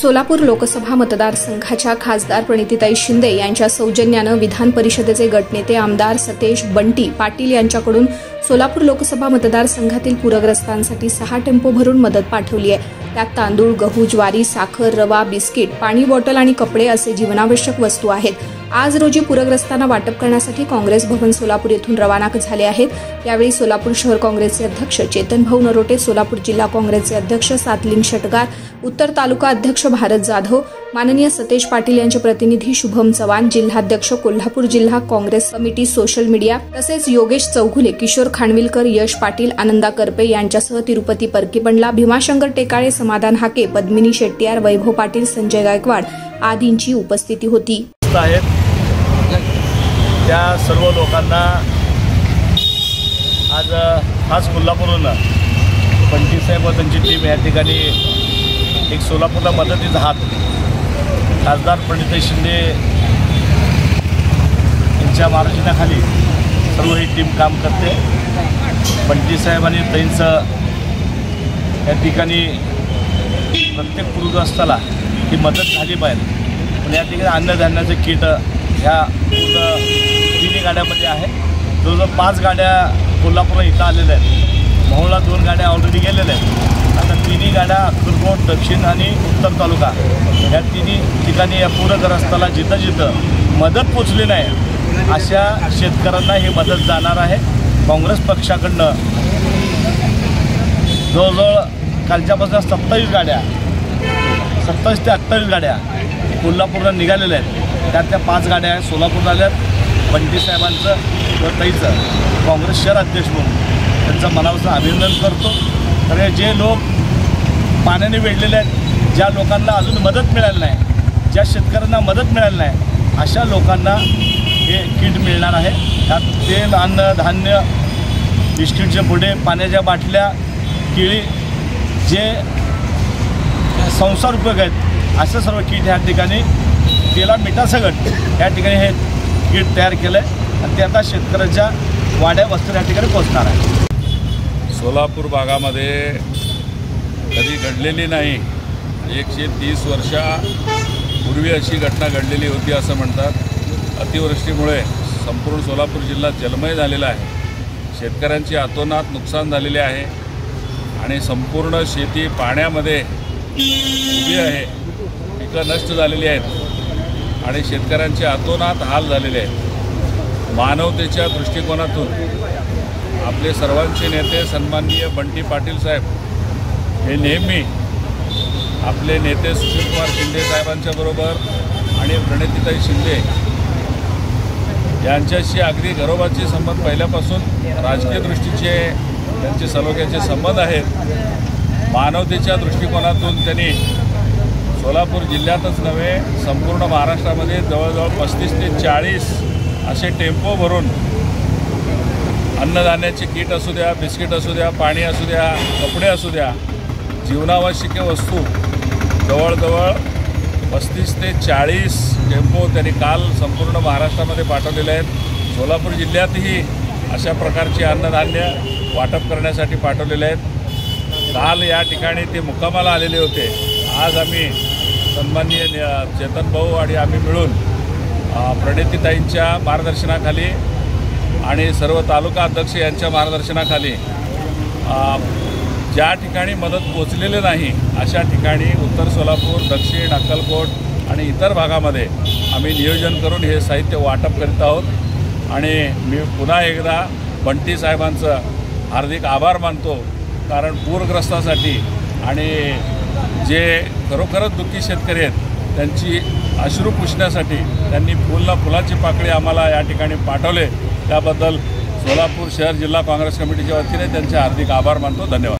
सोलापूर लोकसभा मतदारसंघाच्या खासदार प्रणितीताई शिंदे यांच्या सौजन्यानं विधान परिषदेचे गटनेते आमदार सतेज बंटी पाटील यांच्याकडून सोलापूर लोकसभा मतदारसंघातील पूरग्रस्तांसाठी 6 टेम्पो भरून मदत पाठवली आहे। त्यात तांदूळ, गहू, ज्वारी, साखर, रवा, बिस्किट, पाणी बॉटल आणि कपडे असे जीवनावश्यक वस्तू आहेत। आज रोजी पूरग्रस्तांना वाटप करण्यासाठी काँग्रेस भवन सोलापूर येथून रवाना झाले आहेत। यावेळी सोलापूर शहर काँग्रेसचे अध्यक्ष चेतन भाऊ नरोटे, सोलापूर जिल्हा काँग्रेसचे अध्यक्ष सातलिंग शटगार, उत्तर तालुका अध्यक्ष भारत जाधव, माननीय सतेज पाटील यांचे प्रतिनिधी शुभम चव्हाण, जिल्हाध्यक्ष कोल्हापूर जिल्हा काँग्रेस कमिटी सोशल मीडिया तसेच योगेश चौघुले, किशोर खानविलकर, यश पाटील, आनंदा करपे यांच्यासह तिरुपती परकीबंडला, भीमाशंकर टेकाळे, समाधान हाके, पद्मिनी शेट्टीयार, वैभव पाटील, संजय गायकवाड आदींची उपस्थिती होती। त्या सर्व लोकांना आज खास कोल्हापूरहून पंटी साहेब व त्यांची टीम या ठिकाणी एक सोलापूरला मदतीचा हात खासदार प्रणितीताई शिंदे यांच्या मार्गदर्शनाखाली सर्व ही टीम काम करते। पंटी साहेब आणि ताईंचं या ठिकाणी प्रत्येक पूरग्रस्ताला ही मदत झाली पाहिजे। पण या ठिकाणी अन्नधान्याचं किट ह्या पूर्ण 3 गाड्यामध्ये आहे। जवळजवळ 5 गाड्या कोल्हापूर इथं आलेल्या आहेत। मोहोळला 2 गाड्या ऑलरेडी गेलेल्या आहेत। आता 3 गाड्या अक्कलकोट, दक्षिण आणि उत्तर तालुका या 3 ठिकाणी या पूरग्रस्ताला जिथं जिथं मदत पोचली नाही अशा शेतकऱ्यांना ही मदत जाणार आहे। काँग्रेस पक्षाकडनं जवळजवळ कालच्यापासून 27 गाड्या 27 ते 28 गाड्या कोल्हापूरला निघालेल्या आहेत। त्यातल्या 5 गाड्या सोलापूरला आल्यात। बंटी साहेबांचं व ताईचं काँग्रेस शहर अध्यक्ष म्हणून त्यांचं मनापासून अभिनंदन करतो। तर जे लोक पाण्याने वेढलेले आहेत, ज्या लोकांना अजून मदत मिळाली नाही, ज्या शेतकऱ्यांना मदत मिळाली नाही अशा लोकांना हे किट मिळणार आहे। त्यात तेल, अन्न, धान्य, बिस्किटचे पुडे, पाण्याच्या बाटल्या, केळी जे संसार उपयोग आहेत असं सर्व किट ह्या ठिकाणी तेला मिठासकट या ठिकाणी हे किट तयार केलं आहे आणि ते आता शेतकऱ्यांच्या वाड्या वस्त्या या ठिकाणी पोहोचणार आहे। सोलापूर भागामध्ये कधी घडलेली नाही, 130 वर्षापूर्वी अशी घटना घडलेली होती असं म्हणतात। अतिवृष्टीमुळे संपूर्ण सोलापूर जिल्हा जलमय झालेला आहे। शेतकऱ्यांची अतोनात नुकसान झालेले आहे आणि संपूर्ण शेती पाण्यामध्ये उभी आहे। पिकं नष्ट झालेली आहेत आणि शेतकऱ्यांचे अतोनात हाल झालेले आहेत। मानवतेच्या दृष्टिकोनातून आपले सर्वांचे नेते सन्माननीय बंटी पाटील साहेब हे नेहमी आपले नेते सुशीलकुमार शिंदे साहेबांच्या बरोबर आणि प्रणितीताई शिंदे यांच्याशी अगदी घरोबाचे संबंध पहिल्यापासून राजकीय दृष्टीचे त्यांचे सलोख्याचे संबंध आहेत। मानवतेच्या दृष्टिकोनातून त्यांनी सोलापूर जिल्ह्यातच नव्हे संपूर्ण महाराष्ट्रामध्ये जवळजवळ 35 ते 40 असे टेम्पो भरून अन्नधान्याचे किट असू द्या, बिस्किट असू द्या, पाणी असू द्या, कपडे असू द्या, जीवनावश्यक वस्तू जवळजवळ 35 ते 40 टेम्पो त्यांनी काल संपूर्ण महाराष्ट्रामध्ये पाठवलेले आहेत। सोलापूर जिल्ह्यातही अशा प्रकारचे अन्नधान्य वाटप करण्यासाठी पाठवलेले आहेत। काल या ठिकाणी ते मुक्कामाला आलेले होते। आज आम्ही सन्माननीय चेतन भाऊ आणि आम्ही मिळून प्रणितीताईंच्या मार्गदर्शनाखाली आणि सर्व तालुका अध्यक्ष यांच्या मार्गदर्शनाखाली ज्या ठिकाणी मदत पोचलेली नाही अशा ठिकाणी उत्तर सोलापूर, दक्षिण, अक्कलकोट आणि इतर भागामध्ये आम्ही नियोजन करून हे साहित्य वाटप करीत आहोत। आणि मी पुन्हा एकदा बंटी साहेबांचं हार्दिक आभार मानतो, कारण पूरग्रस्तासाठी आणि जे खरोखरच दुःखी शेतकरी आहेत त्यांची अश्रू पुसण्यासाठी त्यांनी फुलाची पाकळी आम्हाला या ठिकाणी पाठवले। त्याबद्दल सोलापूर शहर जिल्हा काँग्रेस कमिटीच्या वतीने त्यांचे हार्दिक आभार मानतो। धन्यवाद।